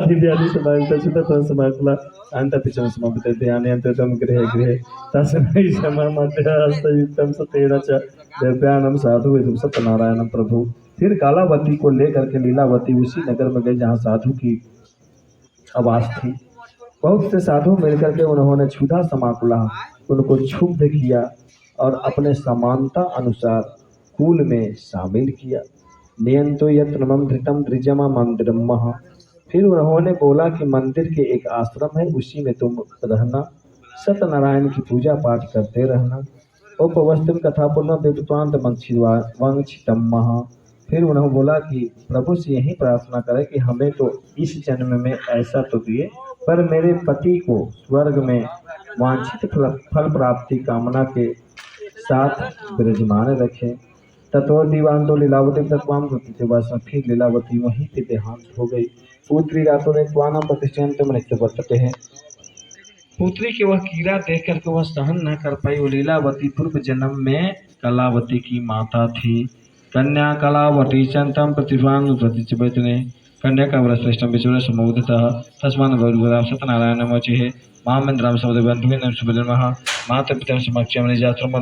दिव्यादि समाहिता सुतः समाकला अंतपिचम समापते ध्याने अंततम गृहे तस्मै समामध्यस्तयुक्तं सतेन च दिव्यानम साधु विदुम सत्यनारायणम प्रभु। फिर कालावती को लेकर के लीलावती उसी नगर में गई जहाँ साधु की आवास थी। बहुत से साधु मिलकर के उन्होंने क्षुधा समाकुला उनको क्षुब्ध किया और अपने समानता अनुसार कुल में शामिल किया। नियंतो यत्नमं धृतम द्रिजमा मंदिरम। फिर उन्होंने बोला कि मंदिर के एक आश्रम है उसी में तुम रहना, सत्यनारायण की पूजा पाठ करते रहना। उपवस्तुम कथापूर्ण विद्वांत वंक्षितम। फिर उन्होंने बोला कि प्रभु से यही प्रार्थना करें कि हमें तो इस जन्म में ऐसा तो दिए पर मेरे पति को स्वर्ग में वांछित फल प्राप्ति कामना के साथ विराजमान रखें। तत्व दीवान तो लीलावती तत्वाम फिर लीलावती वहीं पे देहांत हो गई। पुत्री रातों ने स्वानम प्रतिष्ठित मनुष्य वर्तते हैं। पुत्री के वह कीड़ा देख करके वह सहन न कर पाई। वो लीलावती पूर्व जन्म में कलावती की माता थी। कन्या कलावती चंतम प्रतिभान ने कन्याकामरश्रेष्ठं विचूर समुदितः तस्मान् भगवद्गुरां सत्यनारायणमचिः महामन्त्रां समुदबन्धुविनं शुभजन्मः मातृपितरं समक्षं निजाश्रमं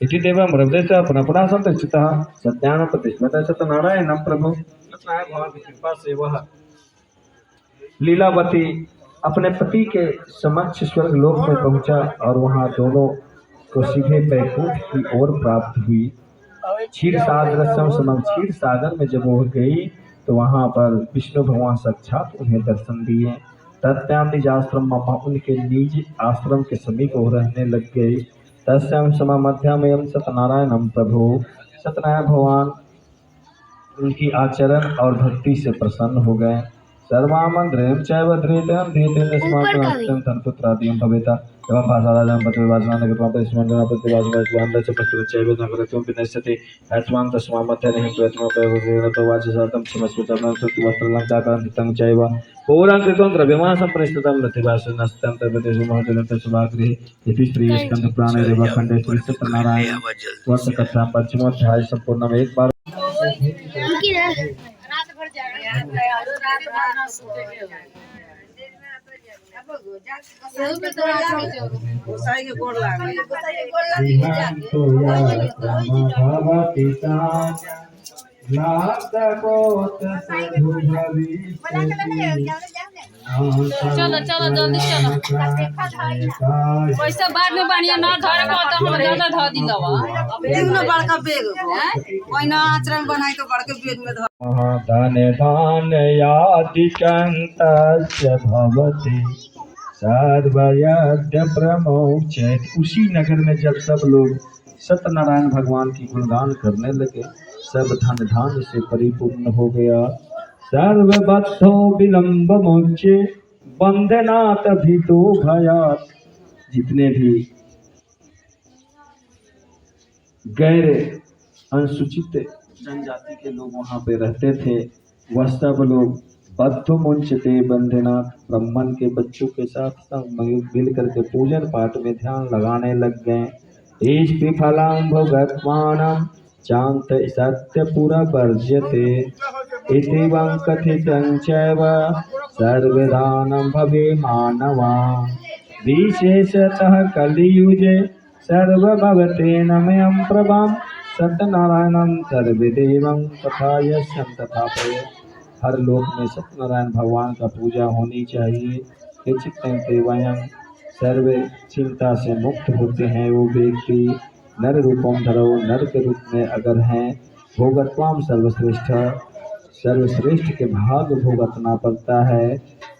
इति देवं हृदय पुनः पुनः संतुष्टितः सत्यानं प्रतिष्ठितः सत्यनारायणं प्रभु सत्यनारायण भगवान की कृपा से वह लीलावती अपने पति के समक्ष स्वर्ग लोक में पहुंचा और वहां दोनों को सीधे बैकुंठ की ओर प्राप्त हुई। क्षीर सागर क्षीर सागर में जब वो गई तो वहां पर विष्णु भगवान साक्षात उन्हें दर्शन दिए। तत्याम निज आश्रम मामा उनके निज आश्रम के समीप वो रहने लग गए। तस्याम समा मध्यामयम सत्यनारायणम प्रभु सत्यनारायण भगवान उनकी आचरण और भक्ति से प्रसन्न हो गए। सर्वामंद्रेम चैव धृतम धृतेन स्मार्तम तनपुत्रादियं भवेता एवं भाषाराजं पतिवासनान कृपा परिस्मरणं प्रतिवासनान च पस्तुचैव नगरत्वं विनश्यति अस्मान् तस्मात् मध्यनेह प्रयत्नोपयोगेन वाचसार्थं क्षमस्वतं सत्वस्त्रलङ्काकान्तितं चैव पौरां कृतं द्रव्यमान संप्रष्टतं प्रतिवासनस्तं तद्वतेषु महजलं सुभागृहे इति श्रीस्कन्धपुराणे खण्डे श्री सत्यनारायण वर्षकथा पंचमोध्याय संपूर्णम् एक बार चलो चलो जल्दी चलो पैसा बाद में बढ़िया ना धरे को तो हम ज्यादा ध दी लवा बेग में बड़का बेग पहिना आचरण बनाई तो बड़के बेग में धर धन धान्यादिकन्तस्य भवति सर्वयज्ञ प्रमोचेत। उसी नगर में जब सब लोग सत्यनारायण भगवान की गुणगान करने लगे सब धन धान्य से परिपूर्ण हो गया। सर्वबद्धो विलंब मोचे बंधनात् भीतो भयात्। जितने भी गैर अनुसूचित जनजाति के लोग वहाँ पे रहते थे वह सब लोग बद्ध मुंचते बंधनाथ ब्राह्मण के बच्चों के साथ मिल करके पूजन पाठ में ध्यान लगाने लग गए। ईश विफलां भोगत्मानं चान्त सत्यपुरा वर्ज्यते इति वं कथितं चैव सर्वदानं भवे मानवा विशेषतः कलियुगे सर्वभवते नमयं प्रभां सत्यनारायणं सर्वदेवं तथा यशं तथा प्रय। हर लोक में सत्यनारायण भगवान का पूजा होनी चाहिए। हे चित्तंते वयं सर्व चिंता से मुक्त होते हैं वो व्यक्ति नर रूपम धरो नर के रूप में अगर हैं भोगत्वाम सर्वश्रेष्ठ के भाग भोगतना पड़ता है।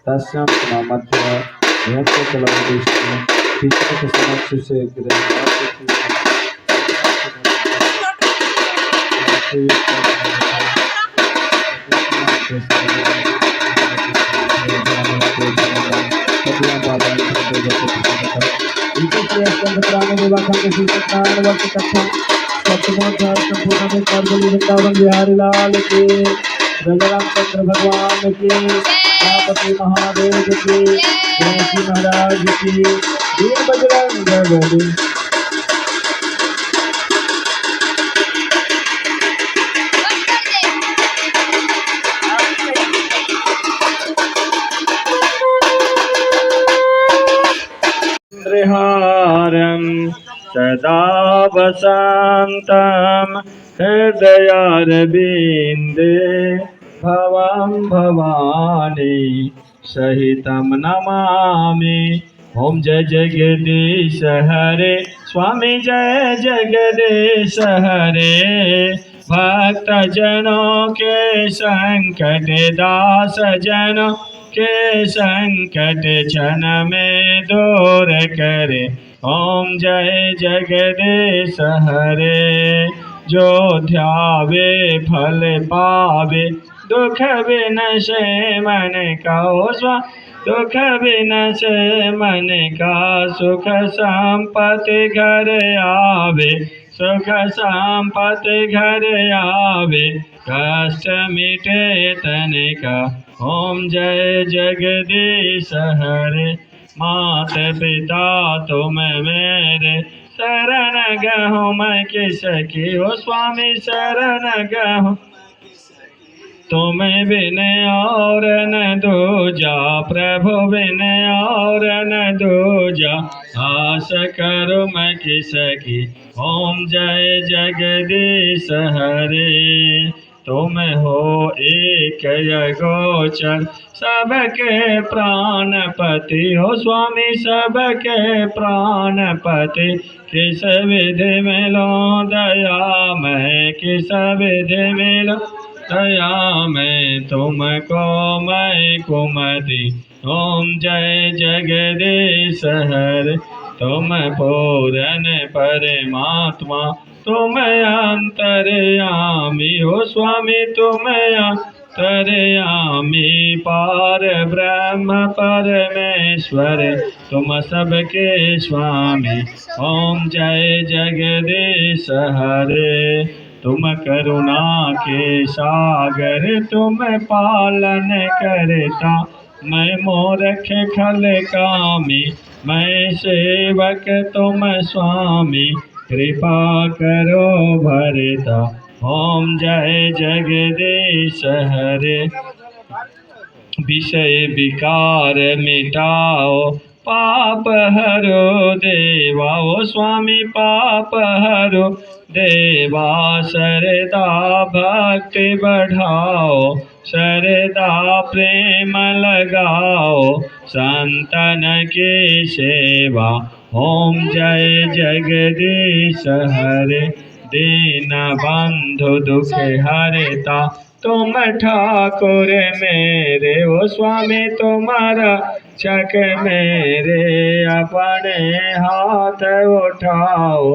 तस्याम मध्य के समक्ष से बिहारी लाल के चंद्र भगवान के गणपति महादेव की गणेश महाराज की वीर बजरंग बली। सदा वसन्तं हृदयारविन्दे भवं भवानी सहितं नमामि। ओम जय जगदीश हरे स्वामी जय जगदीश हरे भक्त जनों के संकट दास जनों के संकट क्षण में दूर करे। ओम जय जगदीश हरे जो ध्यावे फल पावे दुख विनशे मन का स्वा दुख विनशे मन का सुख संपत्ति घर आवे सुख संपत्ति घर आवे कष्ट मिटे तन का। ओम जय जगदीश हरे मात पिता तुम मेरे शरण गहूँ मैं किसकी हो स्वामी शरण गहूँ तुम्हें बिन और न दूजा, प्रभु बिन और न दूजा, आस करो मैं किसकी, ओम जय जगदीश हरे। तुम हो एक अगोचर, सबके प्राणपति हो स्वामी, सबके प्राणपति। किस विधि मिलो दया मैं, किस विधि मिलो दया मैं, तुमको मैं कुमति, ओम जय जगदीश हरे। तुम पूरन परमात्मा, तुम अंतर्यामी हो स्वामी, तुम अंतर्यामी, पार ब्रह्म परमेश्वर, तुम सबके स्वामी, ओम जय जगदीश हरे। तुम करुणा के सागर, तुम पालन करता, मैं मूर्ख खल कामी, मैं सेवक तुम स्वामी, कृपा करो भरता, ओम जय जगदीश हरे। विषय विकार मिटाओ, पाप हरो देवा, ओ स्वामी पाप हरो देवा। सरदा भक्ति बढ़ाओ, सरदा प्रेम लगाओ, संतन की सेवा, ओम जय जगदीश हरे। दीन बंधु दुख हरता, तुम ठाकुर मेरे, ओ स्वामी तुम्हारा चक मेरे। अपने हाथ उठाओ,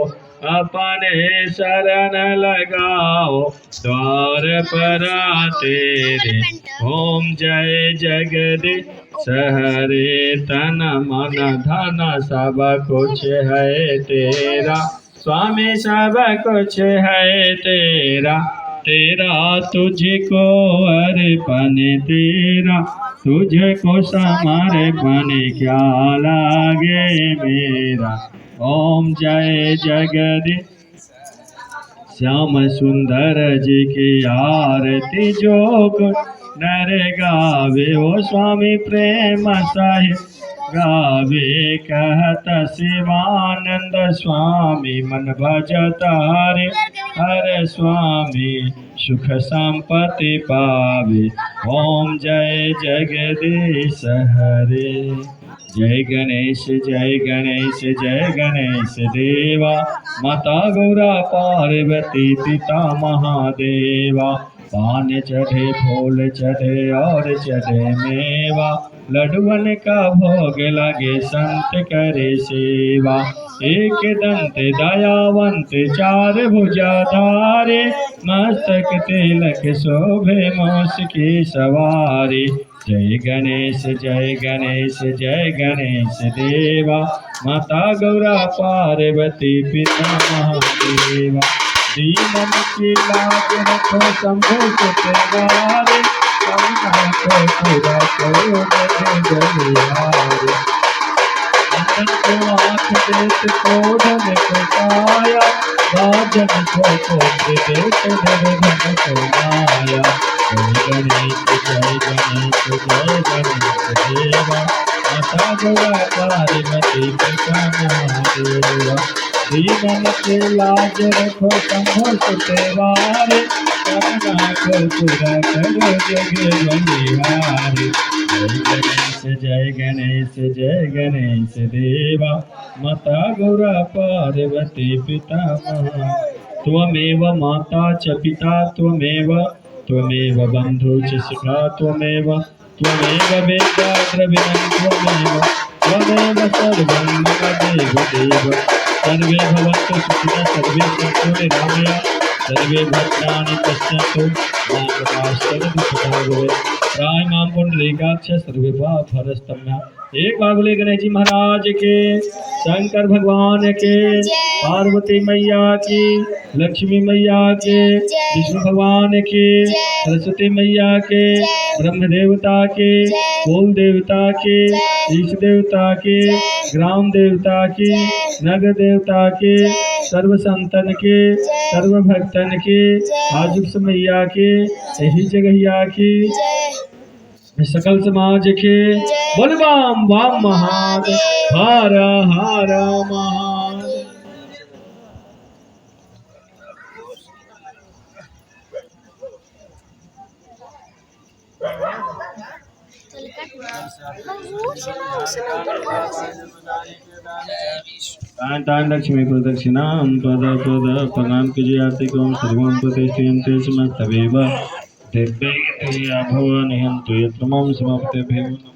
अपने शरण लगाओ, द्वार पर तेरे, ओम जय जगदीश हरे। तन मन धन सब कुछ है तेरा, स्वामी सब कुछ है तेरा, तेरा तुझको अर्पण तेरा, तुझको समर्पण क्या लागे मेरा, ओम जय जगदीश। श्याम सुंदर जी की आरती जोग नर गावे, ओ स्वामी प्रेम साहिब गावे। कहत शिवानंद स्वामी, मन भजत हरे हर स्वामी, सुख संपत्ति पावे, ओम जय जगदीश हरे। जय गणेश जय गणेश जय गणेश देवा, माता गौरा पार्वती पिता महादेवा। पान चढ़े फूल चढ़े और चढ़े मेवा, लड्डुअन का भोग लगे संत करे सेवा। एक दंत दयावंत चार भुजा धारे, मस्तक तिलक शोभे मूस की सवारी। जय गणेश जय गणेश देवा, माता गौरा पार्वती पिता महादेवा। दीनन की लाज रखो शंभु सुतवारे, करुणा को पूरा करो जगहारे। अंधन को आँख देत कोढ़न को काया, राजन को पुत्र देत निर्धन को माया। जय गणेश देवा, माता गौरा पार्वती पिता महादेवा। दीनन के लाज रखो शंभु सुतवारे, करुणा को पूरा करो जग बलिहारे। जय गणेश देवा, माता गौरा पार्वती पिता महा। त्वमेव माता च पिता त्वमेव, त्वमेव बंधु च सखा त्वमेव, त्वमेव वेदा द्रविणं त्वमेव, त्वमेव सर्वं मम देव देव। सर्वे भवन्तु सुखिनः सर्वे सन्तु निरामया, सर्वे भद्राणि पश्यन्तु मा कदाचित् दुःखं भवेत्। त्रायमां पुण्डरीकाक्ष सर्वे पापहरस्तम्या। एक बार बोले गणेश जी महाराज के, शंकर भगवान के, पार्वती मैया की, लक्ष्मी मैया के, विष्णु भगवान के, सरस्वती मैया के, ब्रह्म देवता के, कुल देवता के, ईश देवता के, ग्राम देवता के, नगर देवता के, सर्व संतन के, सर्व भक्तन के, आजुक समैया के, यही जगहिया की, सकल समाज के, बोल बाम बाम महादेव, हर हर महादेव। दान दान लक्ष्मी प्रदक्षिणां पद पद प्रणाम कीजिए आरती को सर्वं प्रतिष्ठियन्ते समस्तवेव दिव्यैः भव निहन्तु यत् मम समाप्ते भेव।